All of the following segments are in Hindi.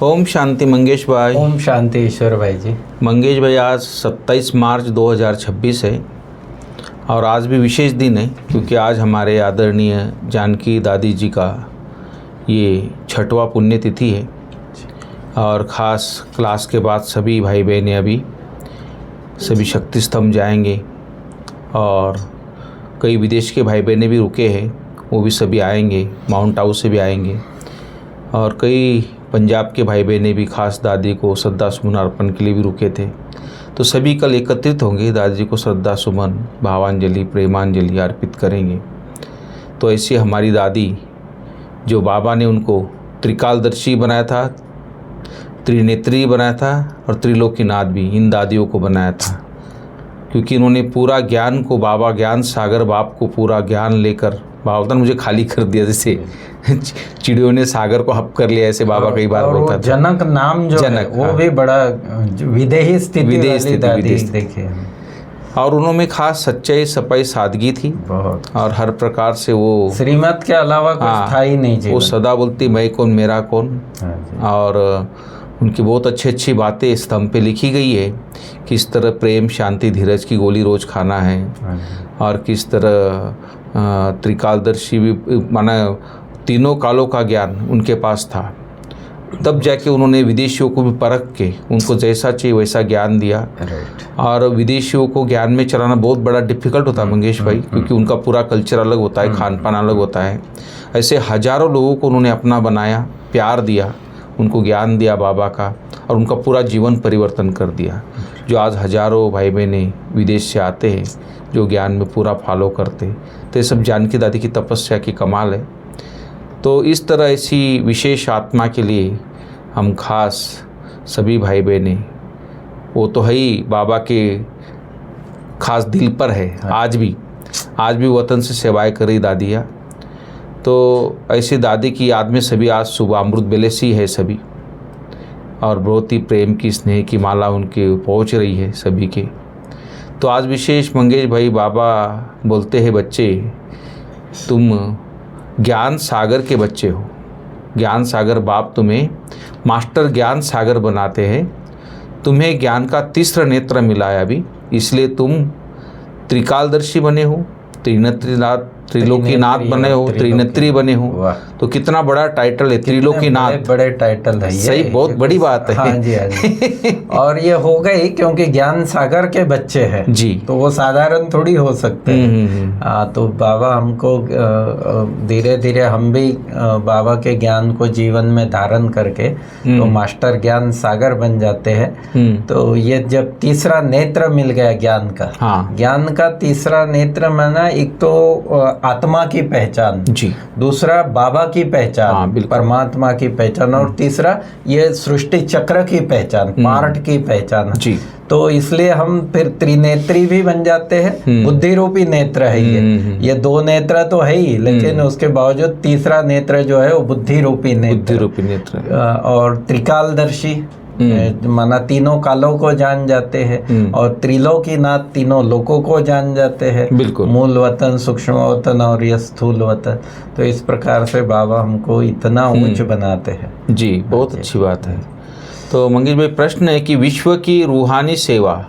ओम शांति मंगेश भाई। ओम शांति ईश्वर भाई जी। मंगेश भाई, आज 27 मार्च 2026 है और आज भी विशेष दिन है क्योंकि आज हमारे आदरणीय जानकी दादी जी का ये 6वां पुण्यतिथि है। और ख़ास क्लास के बाद सभी भाई बहनें अभी सभी शक्ति स्तंभ जाएंगे और कई विदेश के भाई बहनें भी रुके हैं, वो भी सभी आएंगे, माउंट आबू से भी आएंगे और कई पंजाब के भाई बहनें भी खास दादी को श्रद्धा सुमन अर्पण के लिए भी रुके थे। तो सभी कल एकत्रित होंगे, दादी जी को श्रद्धा सुमन, भावांजलि, प्रेमांजलि अर्पित करेंगे। तो ऐसी हमारी दादी जो बाबा ने उनको त्रिकालदर्शी बनाया था, त्रिनेत्री बनाया था और त्रिलोकीनाथ भी, इन दादियों को बनाया था क्योंकि इन्होंने पूरा ज्ञान को, बाबा ज्ञान सागर बाप को पूरा ज्ञान लेकर, बाबा ने मुझे खाली कर दिया, जैसे चिड़ियों ने सागर को हप कर लिया, ऐसे बाबा कई बार बोलता था। जनक नाम जो जनक, वो भी बड़ा विदेही स्थिति देखे। और उन्होंने खास सच्चाई, सफाई, सादगी थी बहुत, और हर प्रकार से वो श्रीमत के अलावा कुछ था ही नहीं। वो सदा बोलती मैं कौन मेरा कौन। और उनकी बहुत अच्छी बातें स्तंभ पे लिखी गई है, किस तरह प्रेम, शांति, धीरज की गोली रोज़ खाना है और किस तरह त्रिकालदर्शी भी, माना तीनों कालों का ज्ञान उनके पास था। तब जाके उन्होंने विदेशियों को भी परख के उनको जैसा चाहिए वैसा ज्ञान दिया। और विदेशियों को ज्ञान में चलाना बहुत बड़ा डिफ़िकल्ट होता है मंगेश भाई, क्योंकि उनका पूरा कल्चर अलग होता है, खान पान अलग होता है। ऐसे हज़ारों लोगों को उन्होंने अपना बनाया, प्यार दिया, उनको ज्ञान दिया बाबा का और उनका पूरा जीवन परिवर्तन कर दिया। जो आज हज़ारों भाई बहनें विदेश से आते हैं जो ज्ञान में पूरा फॉलो करते, तो ये सब जानकी दादी की तपस्या की कमाल है। तो इस तरह ऐसी विशेष आत्मा के लिए हम खास सभी भाई बहनें, वो तो है ही बाबा के खास दिल पर है। आज भी वतन से सेवाएं कर रही दादियाँ। तो ऐसी दादी की याद में सभी आज सुबह अमृत बेले सी है सभी, और बहुत ही प्रेम की, स्नेह की माला उनके पहुंच रही है सभी के। तो आज विशेष मंगेश भाई, बाबा बोलते हैं बच्चे तुम ज्ञान सागर के बच्चे हो, ज्ञान सागर बाप तुम्हें मास्टर ज्ञान सागर बनाते हैं। तुम्हें ज्ञान का तीसरा नेत्र मिला है अभी, इसलिए तुम त्रिकालदर्शी बने हो, त्रिलोकीनाथ बने हो, त्रिनेत्री बने हो। तो कितना बड़ा टाइटल है, त्रिलोकीनाथ, बड़े टाइटल है। सही, बहुत बड़ी बात है। हाँ जी, हाँ जी। और ये हो गई क्योंकि ज्ञान सागर के बच्चे हैं जी, तो वो साधारण थोड़ी हो सकते हैं। तो बाबा हमको धीरे धीरे हम भी बाबा के ज्ञान को जीवन में धारण करके तो मास्टर ज्ञान सागर बन जाते हैं। तो ये जब तीसरा नेत्र मिल गया ज्ञान का, ज्ञान का तीसरा नेत्र माना, एक तो आत्मा की पहचान जी, दूसरा बाबा की पहचान, परमात्मा की पहचान, और तीसरा ये सृष्टि चक्र की पहचान, पार्ट की पहचान जी। तो इसलिए हम फिर त्रिनेत्री भी बन जाते हैं। बुद्धि रूपी नेत्र है ये दो नेत्र तो है ही, लेकिन उसके बावजूद तीसरा नेत्र जो है वो बुद्धि रूपी नेत्र। और त्रिकालदर्शी माना तीनों कालों को जान जाते हैं, और त्रिलोकीनाथ तीनों लोकों को जान जाते हैं, मूल वतन, सूक्ष्म वतन और ये स्थूल वतन। तो इस प्रकार से बाबा हमको इतना ऊंच बनाते हैं जी। बहुत अच्छी बात है। तो मंगेश भाई, प्रश्न है कि विश्व की रूहानी सेवा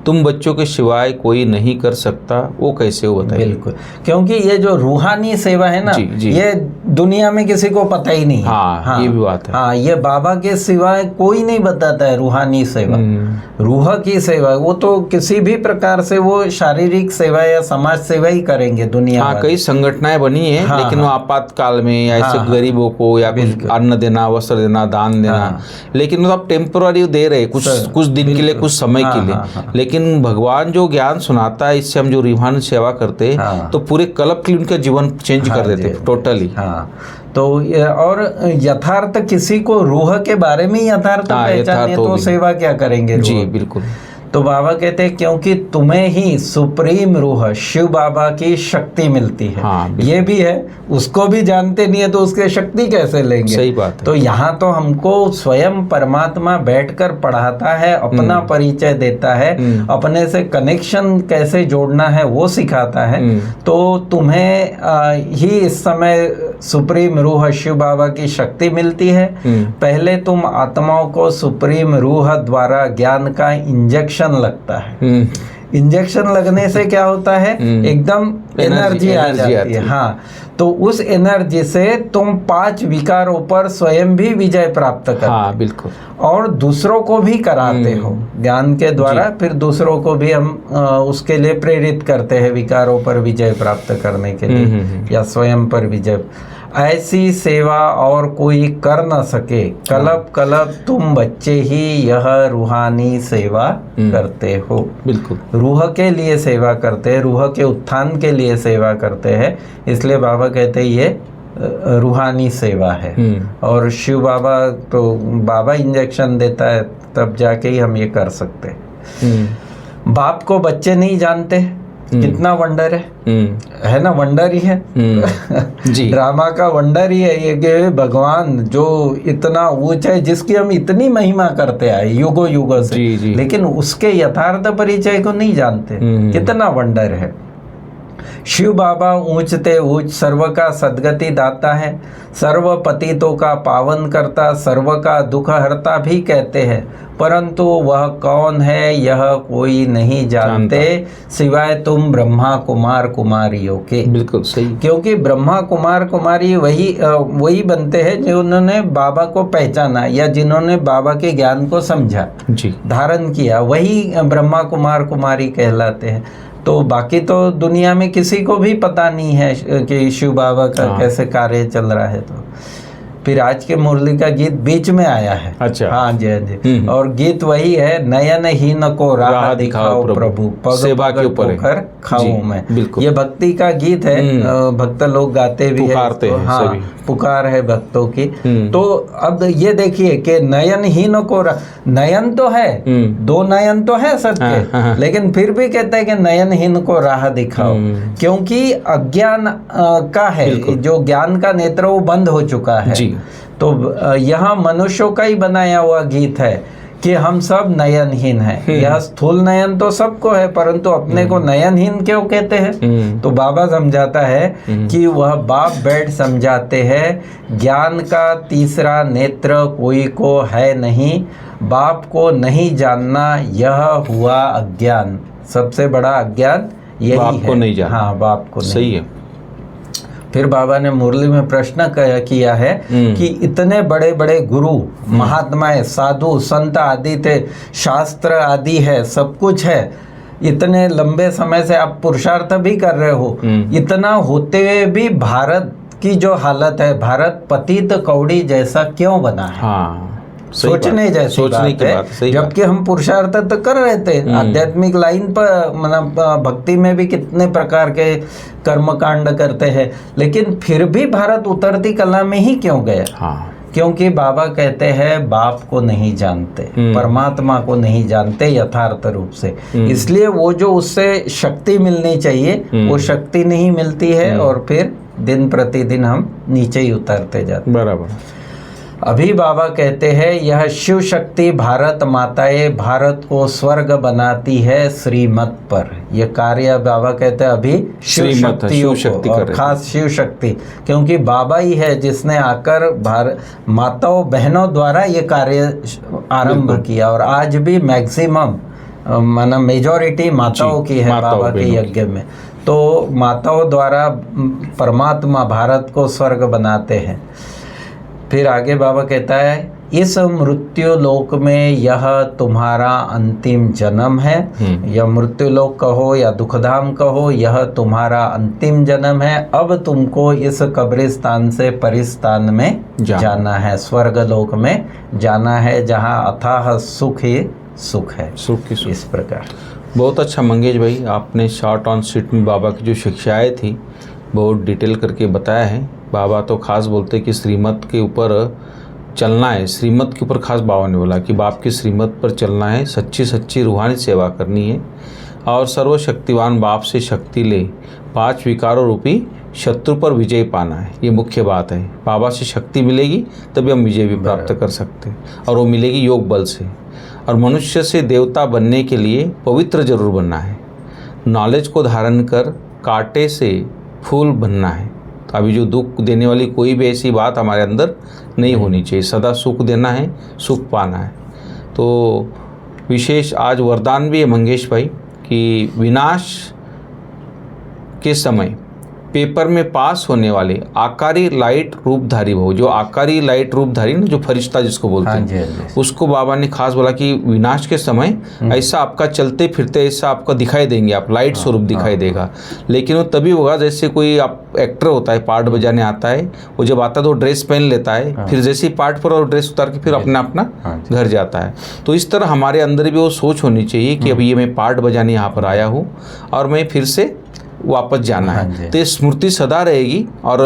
तुम बच्चों के सिवाय कोई नहीं कर सकता, वो कैसे हो बताइए। बिल्कुल, क्योंकि ये जो रूहानी सेवा है ना जी, जी। ये दुनिया में किसी को पता ही नहीं। हाँ, ये भी बात है। हाँ, ये बाबा के सिवाय कोई नहीं बताता है रूहानी सेवा, रूह की सेवा। वो तो किसी भी प्रकार से वो शारीरिक सेवा या समाज सेवा ही करेंगे दुनिया में। कई संगठनाएं बनी है, लेकिन वो आपातकाल में या ऐसे गरीबों को या कुछ अन्न देना, वस्त्र देना, दान देना, लेकिन वो आप टेम्पोररी दे रहे, कुछ दिन के लिए, कुछ समय के लिए। लेकिन भगवान जो ज्ञान सुनाता है, इससे हम जो रूहानी सेवा करते हैं तो पूरे कल्प के लिए उनका जीवन चेंज कर देते टोटली। तो और यथार्थ किसी को रूह के बारे में यथार्थ पहचाने तो सेवा क्या करेंगे जी। बिल्कुल। तो बाबा कहते हैं क्योंकि तुम्हें ही सुप्रीम रूह शिव बाबा की शक्ति मिलती है। हाँ, ये भी है, उसको भी जानते नहीं है तो उसके शक्ति कैसे लेंगे? सही बात है। तो यहाँ तो हमको स्वयं परमात्मा बैठकर पढ़ाता है, अपना परिचय देता है, अपने से कनेक्शन कैसे जोड़ना है वो सिखाता है। तो तुम्हें ही इस समय सुप्रीम रूह शिव बाबा की शक्ति मिलती है। पहले तुम आत्माओं को सुप्रीम रूह द्वारा ज्ञान का इंजेक्शन लगता है। इंजेक्शन लगने से क्या होता है? एकदम एनर्जी आ जाती है। हाँ, तो उस एनर्जी से तुम 5 विकारों पर स्वयं भी विजय प्राप्त करते। हाँ, बिल्कुल। और दूसरों को भी कराते हो ज्ञान के द्वारा। फिर दूसरों को भी हम उसके लिए प्रेरित करते हैं विकारों पर विजय प्राप्त करने के लिए, या स्वयं पर विजय। ऐसी सेवा और कोई कर न सके, कलब कलब तुम बच्चे ही यह रूहानी सेवा करते हो। बिल्कुल, रूह के लिए सेवा करते हैं, रूह के उत्थान के लिए सेवा करते हैं। इसलिए बाबा कहते हैं ये रूहानी सेवा है। और शिव बाबा तो बाबा इंजेक्शन देता है, तब जाके ही हम ये कर सकते हैं। बाप को बच्चे नहीं जानते, कितना वंडर है ना? वंडर ही है। जी। ड्रामा का वंडर ही है ये कि भगवान जो इतना ऊंच है, जिसकी हम इतनी महिमा करते आए युगों युगों से, लेकिन उसके यथार्थ परिचय को नहीं जानते। कितना वंडर है। शिव बाबा ऊंचते ऊंच सर्व का सद्गति दाता है, सर्व पतितों का पावन करता, सर्व का दुख हरता भी कहते हैं, परंतु वह कौन है यह कोई नहीं जानते, सिवाय तुम ब्रह्मा कुमार कुमारियों के। बिल्कुल सही। क्योंकि ब्रह्मा कुमार कुमारी वही बनते हैं जिन्होंने बाबा को पहचाना, या जिन्होंने बाबा के ज्ञान को समझा, धारण किया, वही ब्रह्मा कुमार कुमारी कहलाते हैं। तो बाकी तो दुनिया में किसी को भी पता नहीं है कि शिव बाबा का कैसे कार्य चल रहा है। तो फिर आज के मुरली का गीत बीच में आया है। अच्छा। हाँ जी, हाँ जी। और गीत वही है, नयन हीन को राह दिखाओ प्रभु, सेवा के ऊपर खाऊं मैं। ये भक्ति का गीत है, भक्त लोग गाते भी है। हाँ, पुकार है भक्तों की। तो अब ये देखिए कि नयन हीन को नयन तो है, 2 नयन तो है सबके, लेकिन फिर भी कहते हैं कि नयन हीन को राह दिखाओ, क्योंकि अज्ञान का है, जो ज्ञान का नेत्र वो बंद हो चुका है। तो यहाँ मनुष्यों का ही बनाया हुआ गीत है कि हम सब नयनहीन हैं। यह स्थूल नयन तो सबको है, परंतु अपने को नयनहीन क्यों कहते हैं? तो बाबा समझाता है कि वह बाप बैठ समझाते हैं, ज्ञान का तीसरा नेत्र कोई को है नहीं, बाप को नहीं जानना यह हुआ अज्ञान। सबसे बड़ा अज्ञान यही है, बाप को नहीं जानना। हाँ, बाप को नहीं। सही है। फिर बाबा ने मुरली में प्रश्न किया है कि इतने बड़े बड़े गुरु महात्माएं, साधु संत आदि थे, शास्त्र आदि है, सब कुछ है, इतने लंबे समय से आप पुरुषार्थ भी कर रहे हो, इतना होते हुए भी भारत की जो हालत है, भारत पतित कौड़ी जैसा क्यों बना है? हाँ, सोचने जैसी बात है। जबकि हम पुरुषार्थ तो कर रहे थे, आध्यात्मिक लाइन पर, मतलब भक्ति में भी कितने प्रकार के कर्म कांड करते हैं, लेकिन फिर भी भारत उतरती कला में ही क्यों गया? हाँ, क्योंकि बाबा कहते हैं बाप को नहीं जानते, परमात्मा को नहीं जानते यथार्थ रूप से। इसलिए वो जो उससे शक्ति मिलनी चाहिए वो शक्ति नहीं मिलती है, और फिर दिन प्रतिदिन हम नीचे ही उतरते जाते। बराबर। अभी बाबा कहते हैं यह शिव शक्ति भारत माताएं भारत को स्वर्ग बनाती है श्रीमत पर। यह कार्य बाबा कहते हैं अभी शिव शक्ति और खास शिव शक्ति, क्योंकि बाबा ही है जिसने आकर माताओं बहनों द्वारा ये कार्य आरंभ किया, और आज भी मैक्सिमम माना मेजॉरिटी माताओं की है बाबा के यज्ञ में। तो माताओं द्वारा परमात्मा भारत को स्वर्ग बनाते हैं। फिर आगे बाबा कहता है इस मृत्यु लोक में यह तुम्हारा अंतिम जन्म है, या मृत्यु लोक कहो या दुखधाम कहो, यह तुम्हारा अंतिम जन्म है। अब तुमको इस कब्रिस्तान से परिस्तान में जाना है, स्वर्ग लोक में जाना है, जहाँ अथाह सुख ही सुख है। सुख ही सुख। इस प्रकार बहुत अच्छा मंगेश भाई, आपने शॉर्ट ऑन स्वीट में बाबा की जो शिक्षाएं थी बहुत डिटेल करके बताया है। बाबा तो खास बोलते कि श्रीमत के ऊपर चलना है, श्रीमत के ऊपर खास बाबा ने बोला कि बाप की श्रीमत पर चलना है, सच्ची सच्ची रूहानी सेवा करनी है और सर्वशक्तिवान बाप से शक्ति ले 5 विकारों रूपी शत्रु पर विजय पाना है। ये मुख्य बात है। बाबा से शक्ति मिलेगी तभी हम विजय भी प्राप्त कर सकते हैं और वो मिलेगी योग बल से। और मनुष्य से देवता बनने के लिए पवित्र जरूर बनना है। नॉलेज को धारण कर कांटे से फूल बनना है। तो अभी जो दुख देने वाली कोई भी ऐसी बात हमारे अंदर नहीं होनी चाहिए। सदा सुख देना है, सुख पाना है। तो विशेष आज वरदान भी है मंगेश भाई कि विनाश के समय पेपर में पास होने वाले आकारी लाइट रूपधारी हो। जो आकारी लाइट रूपधारी ना, जो फरिश्ता जिसको बोलते हैं, उसको बाबा ने खास बोला कि विनाश के समय ऐसा आपका चलते फिरते ऐसा आपका दिखाई देंगे, आप लाइट स्वरूप दिखाई देगा। लेकिन वो तभी होगा जैसे कोई आप एक्टर होता है, पार्ट बजाने आता है, वो जब आता है तो ड्रेस पहन लेता है, फिर जैसे ही पार्ट पर और ड्रेस उतार के फिर अपना घर जाता है। तो इस तरह हमारे अंदर भी वो सोच होनी चाहिए कि अभी ये मैं पार्ट बजाने यहाँ पर आया हूँ और मैं फिर से वापस जाना है। तो ये स्मृति सदा रहेगी और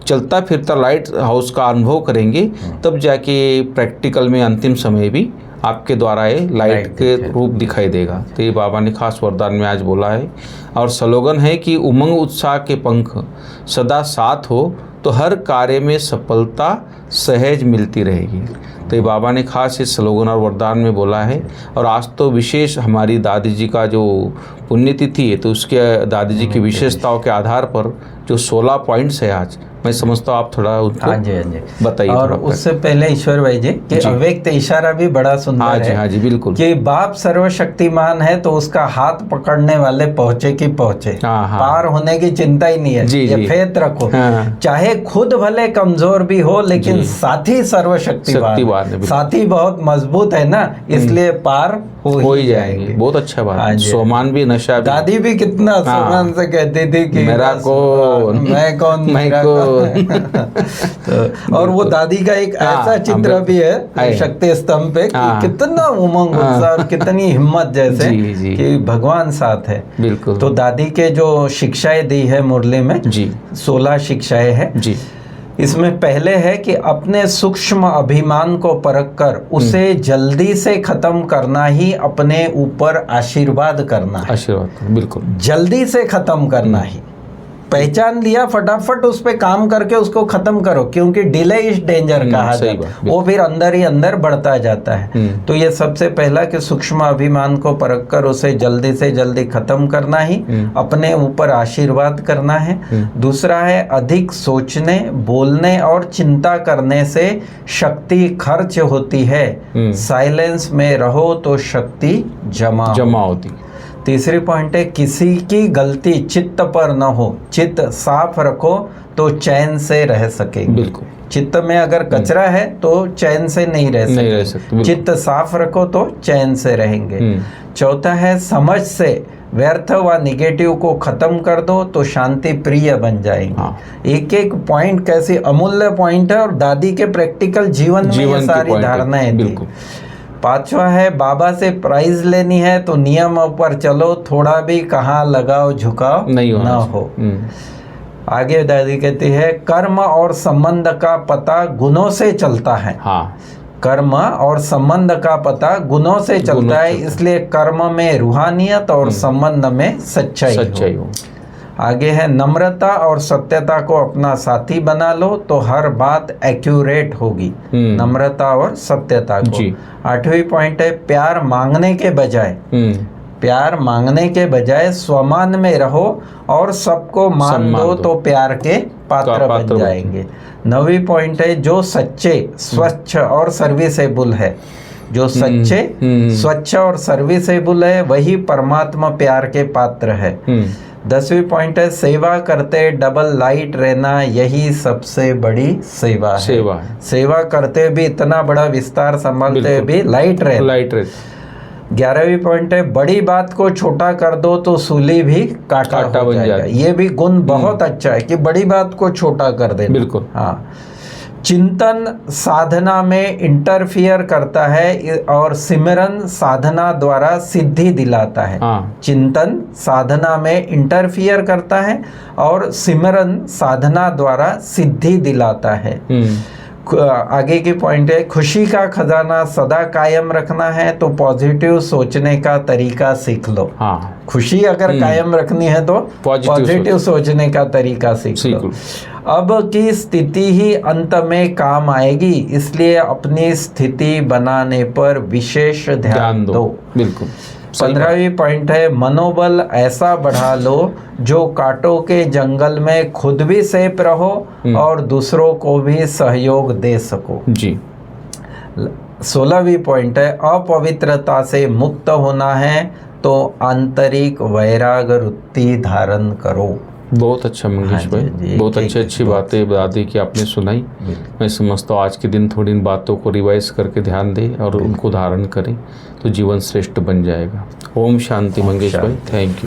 चलता फिरता लाइट हाउस का अनुभव करेंगे, तब जाके प्रैक्टिकल में अंतिम समय भी आपके द्वारा ये लाइट के रूप दिखाई देगा। तो ये बाबा ने खास वरदान में आज बोला है। और स्लोगन है कि उमंग उत्साह के पंख सदा साथ हो तो हर कार्य में सफलता सहज मिलती रहेगी। तो ये बाबा ने खास इस स्लोगन और वरदान में बोला है। और आज तो विशेष हमारी दादी जी का जो पुण्यतिथि है, तो उसके दादी जी की विशेषताओं के आधार पर जो 16 पॉइंट्स है आज, मैं समझता हूँ आप थोड़ा उनको बताइए। और उससे पहले ईश्वर भाई जी कि अव्यक्त इशारा भी बड़ा सुंदर है। हाँ जी बिल्कुल, कि बाप सर्वशक्तिमान है तो उसका हाथ पकड़ने वाले पहुंचे कि पहुंचे, पार होने की चिंता ही नहीं है। ये फेत रखो, चाहे खुद भले कमजोर भी हो लेकिन साथी सर्वशक्तिमान, साथी बहुत मजबूत है ना, इसलिए पार हो ही जाएंगे। बहुत अच्छा बात। सोमान भी नशा भी। दादी भी कितना सोमान से कहती थी कि मेरा कौन, मैं कौन, मेरा कौन। तो और वो दादी का एक ऐसा चित्र भी है शक्ति स्तंभ पे कि कितना उमंग उत्साह और कितनी हिम्मत, जैसे कि भगवान साथ है। बिल्कुल। तो दादी के जो शिक्षाएं दी है मुरली में, 16 शिक्षाएं हैं जी। इसमें पहले है कि अपने सूक्ष्म अभिमान को परखकर उसे जल्दी से खत्म करना ही अपने ऊपर आशीर्वाद करना है। आशीर्वाद, बिल्कुल, जल्दी से खत्म करना ही। पहचान लिया, फटाफट उस पे काम करके उसको खत्म करो, क्योंकि डिले इज डेंजर कहा जाता है, वो फिर अंदर ही अंदर बढ़ता जाता है। तो ये सबसे पहला कि सूक्ष्म अभिमान को परखकर उसे जल्दी से जल्दी खत्म करना ही अपने ऊपर आशीर्वाद करना है। दूसरा है अधिक सोचने, बोलने और चिंता करने से शक्ति खर्च होती है। साइलेंस में रहो तो शक्ति जमा होती। तीसरी पॉइंट है किसी की गलती चित्त पर न हो, चित्त साफ रखो तो चैन से रह सकेंगे। बिल्कुल, चित्त में अगर कचरा है तो चैन से नहीं रह सकते। चित्त साफ रखो तो चैन से रहेंगे। चौथा है समझ से व्यर्थ व निगेटिव को खत्म कर दो तो शांति प्रिय बन जाएंगे। एक एक पॉइंट कैसी अमूल्य पॉइंट है और दादी के प्रैक्टिकल जीवन में ये सारी धारणाएं थी। पांचवा है बाबा से प्राइज लेनी है तो नियम पर चलो, थोड़ा भी कहाँ लगाओ झुकाव नहीं हो। आगे दादी कहती है कर्म और संबंध का पता गुणों से चलता है। कर्म और संबंध का पता गुणों से चलता है, इसलिए कर्म में रूहानियत और संबंध में सच्चाई हो। आगे है नम्रता और सत्यता को अपना साथी बना लो तो हर बात एक्यूरेट होगी। नम्रता और सत्यता को। 8वीं पॉइंट है प्यार मांगने के बजाय स्वमान में रहो और सबको मान दो तो प्यार के पात्र बन जाएंगे। 9वीं पॉइंट है जो सच्चे, स्वच्छ और सर्विसेबल है, जो सच्चे, स्वच्छ और सर्विसेबल है वही परमात्मा प्यार के पात्र है। 10वीं पॉइंट है सेवा करते डबल लाइट रहना, यही सबसे बड़ी सेवा है। सेवा करते भी इतना बड़ा विस्तार संभालते भी लाइट रहे। 11वीं पॉइंट है बड़ी बात को छोटा कर दो तो सूली भी काटा हो जाएगा। ये भी गुण बहुत अच्छा है कि बड़ी बात को छोटा कर देना। बिल्कुल, हाँ। चिंतन साधना में इंटरफियर करता है और सिमरन साधना द्वारा सिद्धि दिलाता है। चिंतन साधना में इंटरफियर करता है और सिमरन साधना द्वारा सिद्धि दिलाता है। आगे की पॉइंट है, खुशी का खजाना सदा कायम रखना है तो पॉजिटिव सोचने का तरीका सीख लो। हाँ, खुशी अगर कायम रखनी है तो पॉजिटिव सोचने का तरीका सीख लो। अब की स्थिति ही अंत में काम आएगी, इसलिए अपनी स्थिति बनाने पर विशेष ध्यान दो। बिल्कुल। 15वीं पॉइंट है, मनोबल ऐसा बढ़ा लो जो कांटों के जंगल में खुद भी सेफ रहो और दूसरों को भी सहयोग दे सको जी। 16वीं पॉइंट है, अपवित्रता से मुक्त होना है तो आंतरिक वैराग वृत्ति धारण करो। बहुत अच्छा मंगेश भाई, बहुत अच्छी बातें दादी की आपने सुनाई। मैं समझता हूँ आज के दिन थोड़ी इन बातों को रिवाइज करके ध्यान दें और उनको धारण करें तो जीवन श्रेष्ठ बन जाएगा। ओम शांति मंगेश भाई, थैंक यू।